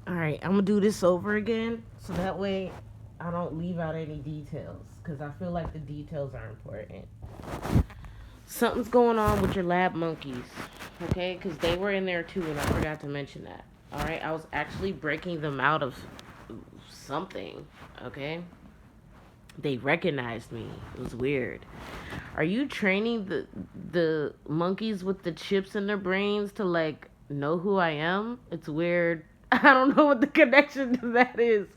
All right, I'm gonna do this over again so that way I don't leave out any details because I feel like the details are important. Something's going on with your lab monkeys, okay? Because they were in there too, and I forgot to mention that. All right, I was actually breaking them out of something, okay? They recognized me. It was weird. Are you training the monkeys with the chips in their brains to like know who I am? It's weird. I don't know what the connection to that is.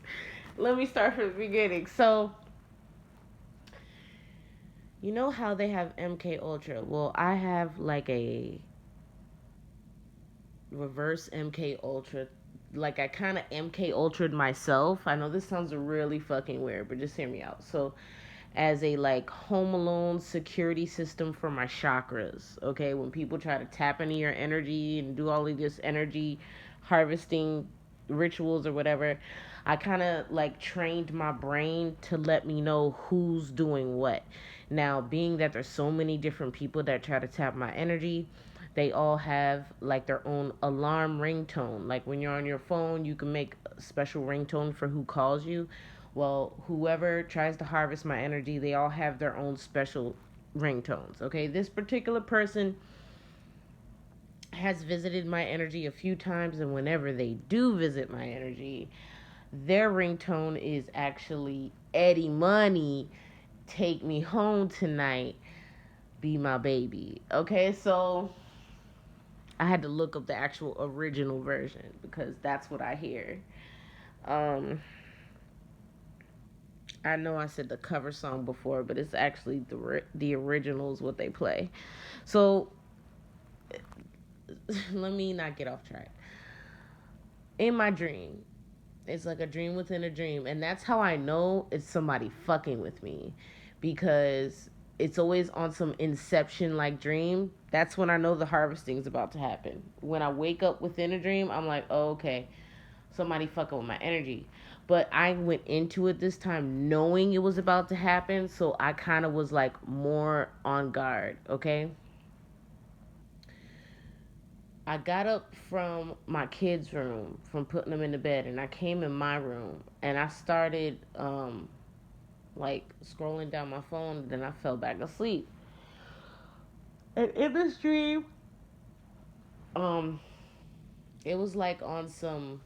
Let me start from the beginning. So, you know how they have MK Ultra? Well, I have like a reverse MK Ultra. Like I kind of MK Ultra'd myself. I know this sounds really fucking weird, but just hear me out. So, as a like home alone security system for my chakras. Okay, when people try to tap into your energy and do all of this energy harvesting rituals or whatever, I kind of like trained my brain to let me know who's doing what. Now, being that there's so many different people that try to tap my energy, they all have like their own alarm ringtone. Like when you're on your phone, you can make a special ringtone for who calls you. Well, whoever tries to harvest my energy, they all have their own special ringtones. Okay, this particular person has visited my energy a few times, and whenever they do visit my energy, their ringtone is actually Eddie Money, take me home tonight, be my baby. Okay, so I had to look up the actual original version because that's what I hear. Um, I know I said the cover song before, but it's actually the original is what they play. So let me not get off track. In my dream, it's like a dream within a dream, and that's how I know it's somebody fucking with me, because it's always on some inception like dream. That's when I know the harvesting is about to happen. When I wake up within a dream, I'm like, oh, okay, somebody fucking with my energy. But I went into it this time knowing it was about to happen, so I kind of was like more on guard, okay? I got up from my kids' room, from putting them in the bed, and I came in my room and I started like scrolling down my phone, then I fell back asleep. And in this dream, um it was like on some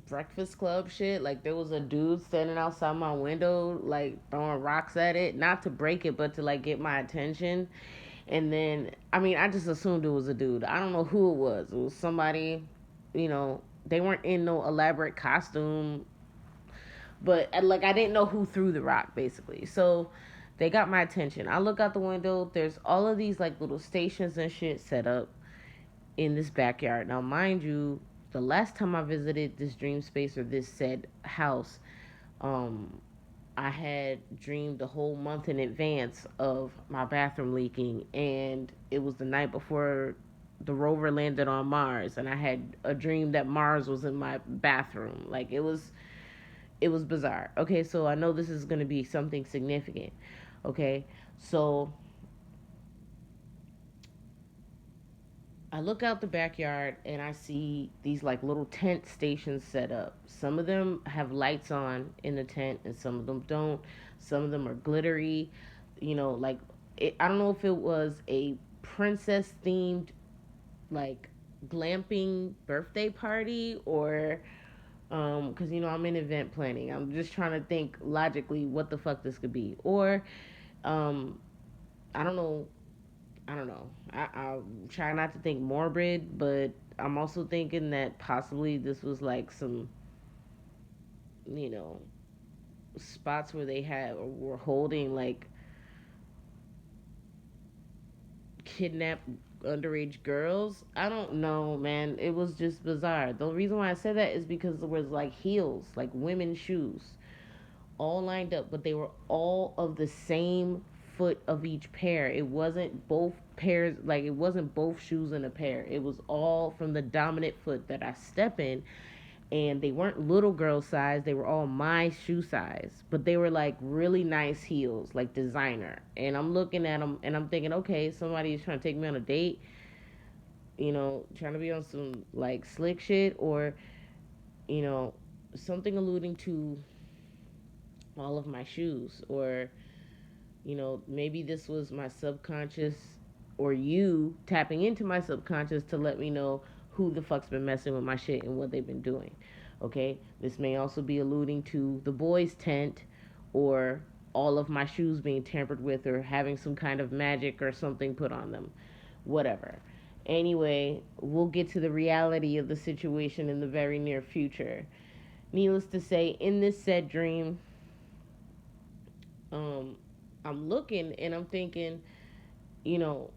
Breakfast Club shit. Like there was a dude standing outside my window, like throwing rocks at it, not to break it, but to like get my attention. And then, I mean, I just assumed it was a dude. I don't know who it was. It was somebody, you know. They weren't in no elaborate costume, but like I didn't know who threw the rock, basically. So they got my attention. I look out the window. There's all of these like little stations and shit set up in this backyard. Now, mind you, the last time I visited this dream space or this said house, um, I had dreamed a whole month in advance of my bathroom leaking, and it was the night before the rover landed on Mars, and I had a dream that Mars was in my bathroom. Like it was bizarre. Okay, so I know this is going to be something significant. Okay, so I look out the backyard and I see these like little tent stations set up. Some of them have lights on in the tent and some of them don't. Some of them are glittery, like I don't know if it was a princess themed like glamping birthday party or cuz I'm in event planning. I'm just trying to think logically what the fuck this could be. Or um I don't know I don't know. I'm trying not to think morbid, but I'm also thinking that possibly this was like some, you know, spots where they had or were holding like kidnapped underage girls. I don't know, man. It was just bizarre. The reason why I said that is because there was like heels, like women's shoes, all lined up, but they were all of the same foot of each pair. It wasn't both pairs, like it wasn't both shoes in a pair. It was all from the dominant foot that I step in. And they weren't little girl size, they were all my shoe size, but they were like really nice heels, like designer. And I'm looking at them and I'm thinking, okay, somebody is trying to take me on a date. trying to be on some like slick shit, or you know, something alluding to all of my shoes, or maybe this was my subconscious, or you tapping into my subconscious to let me know who the fuck's been messing with my shit and what they've been doing. Okay, this may also be alluding to the boys' tent, or all of my shoes being tampered with, or having some kind of magic or something put on them. Whatever. Anyway, we'll get to the reality of the situation in the very near future. Needless to say, in this said dream, um, I'm looking and I'm thinking, you know,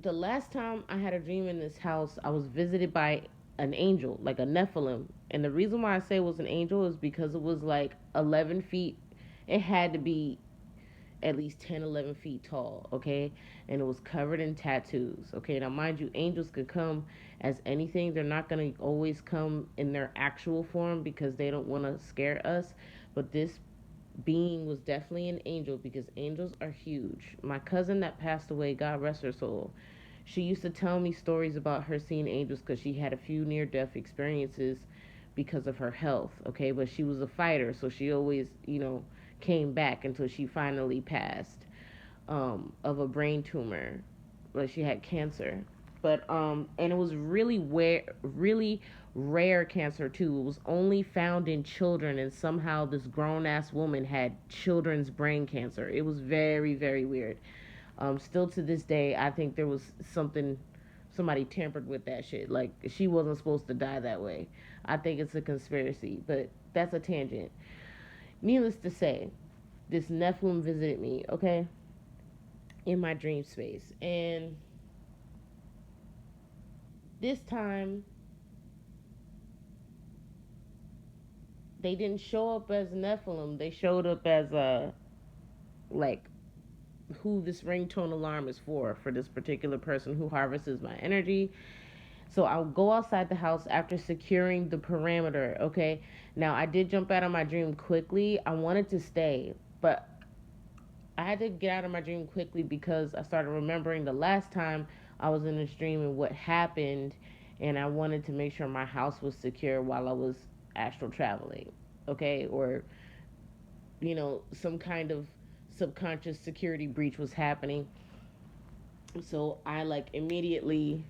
the last time I had a dream in this house, I was visited by an angel, like a Nephilim. And the reason why I say it was an angel is because it was like 11 feet. It had to be at least 10, 11 feet tall, okay? And it was covered in tattoos, okay? Now, mind you, angels could come as anything. They're not going to always come in their actual form because they don't want to scare us. But this being was definitely an angel because angels are huge. My cousin that passed away, God rest her soul, she used to tell me stories about her seeing angels because she had a few near death experiences because of her health, okay? But she was a fighter, so she always, came back until she finally passed of a brain tumor. Like she had cancer. But and it was really rare cancer too. It was only found in children, and somehow this grown ass woman had children's brain cancer. It was very, very weird. Still to this day, I think there was somebody tampered with that shit. Like she wasn't supposed to die that way. I think it's a conspiracy, but that's a tangent. Needless to say, this Nephilim visited me, okay, in my dream space. And this time, they didn't show up as Nephilim. They showed up as like, who this ringtone alarm is for this particular person who harvests my energy. So I'll go outside the house after securing the perimeter, okay? Now, I did jump out of my dream quickly. I wanted to stay, but I had to get out of my dream quickly because I started remembering the last time I was in this dream and what happened, and I wanted to make sure my house was secure while I was astral traveling, okay? Or, some kind of subconscious security breach was happening. So I like immediately,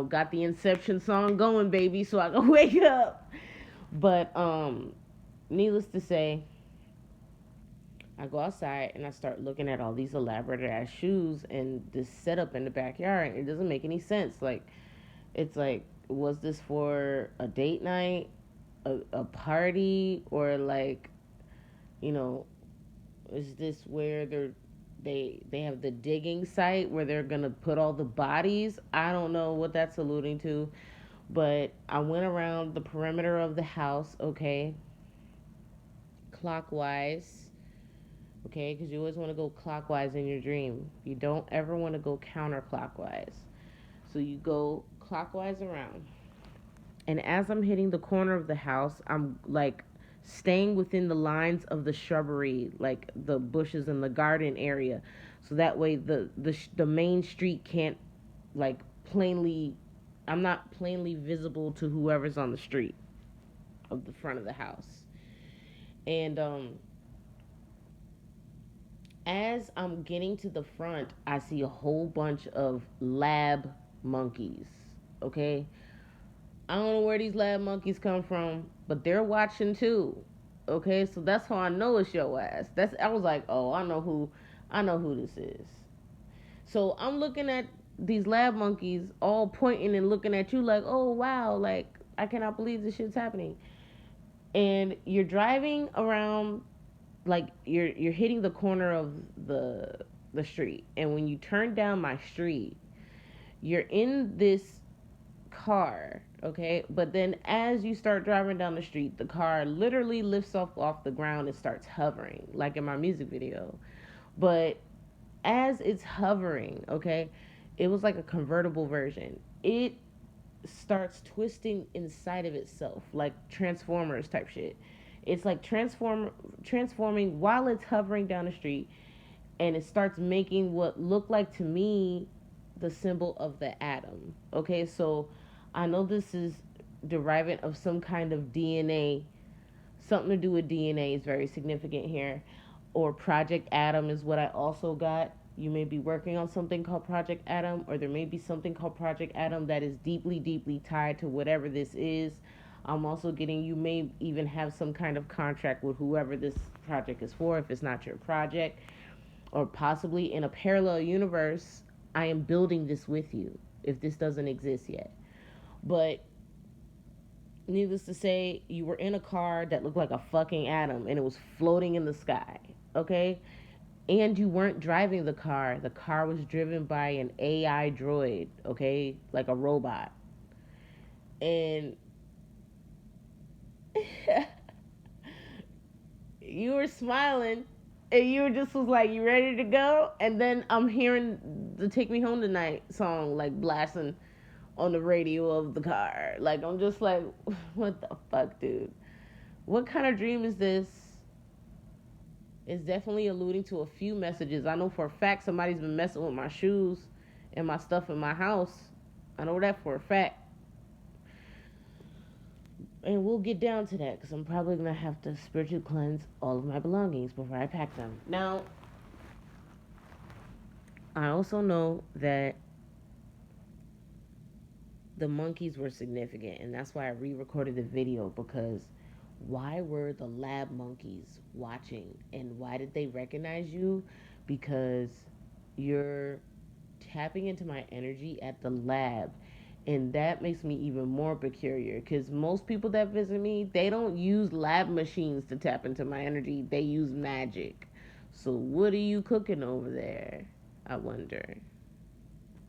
got the Inception song going, baby, so I can wake up. But needless to say, I go outside and I start looking at all these elaborate ass shoes and this setup in the backyard. And it doesn't make any sense. Like, it's like, was this for a date night, a party, or like, you know, is this where they have the digging site where they're gonna put all the bodies? I don't know what that's alluding to, but I went around the perimeter of the house, okay, clockwise, okay, because you always want to go clockwise in your dream. You don't ever want to go counterclockwise. So you go clockwise around. And as I'm hitting the corner of the house, I'm like staying within the lines of the shrubbery, like the bushes in the garden area. So that way the main street can't like plainly, I'm not plainly visible to whoever's on the street of the front of the house. And as I'm getting to the front, I see a whole bunch of lab monkeys. Okay? I don't know where these lab monkeys come from, but they're watching too. Okay? So that's how I know it's your ass. I was like, "Oh, I know who this is." So I'm looking at these lab monkeys all pointing and looking at you like, "Oh, wow, like I cannot believe this shit's happening." And you're driving around, like you're hitting the corner of the street, and when you turn down my street, you're in this car, okay? But then as you start driving down the street, the car literally lifts off the ground and starts hovering, like in my music video. But as it's hovering, okay, it was like a convertible version. It starts twisting inside of itself, like Transformers type shit. It's like transforming while it's hovering down the street, and it starts making what looked like to me the symbol of the atom. Okay, so I know this is deriving of some kind of DNA. Something to do with DNA is very significant here. Or Project Atom is what I also got. You may be working on something called Project Atom, or there may be something called Project Atom that is deeply, deeply tied to whatever this is. I'm also getting, you may even have some kind of contract with whoever this project is for, if it's not your project, or possibly in a parallel universe. I am building this with you if this doesn't exist yet. But needless to say, you were in a car that looked like a fucking atom and it was floating in the sky, okay? And you weren't driving the car. The car was driven by an AI droid, okay? Like a robot. And you were smiling and you were just was like, you ready to go? And then I'm hearing the Take Me Home Tonight song like blasting on the radio of the car. Like, I'm just like, what the fuck, dude? What kind of dream is this? It's definitely alluding to a few messages. I know for a fact somebody's been messing with my shoes and my stuff in my house. I know that for a fact. And we'll get down to that because I'm probably going to have to spiritually cleanse all of my belongings before I pack them. Now, I also know that the monkeys were significant, and that's why I re-recorded the video, because why were the lab monkeys watching, and why did they recognize you? Because you're tapping into my energy at the lab, and that makes me even more peculiar, because most people that visit me, they don't use lab machines to tap into my energy. They use magic. So what are you cooking over there, I wonder?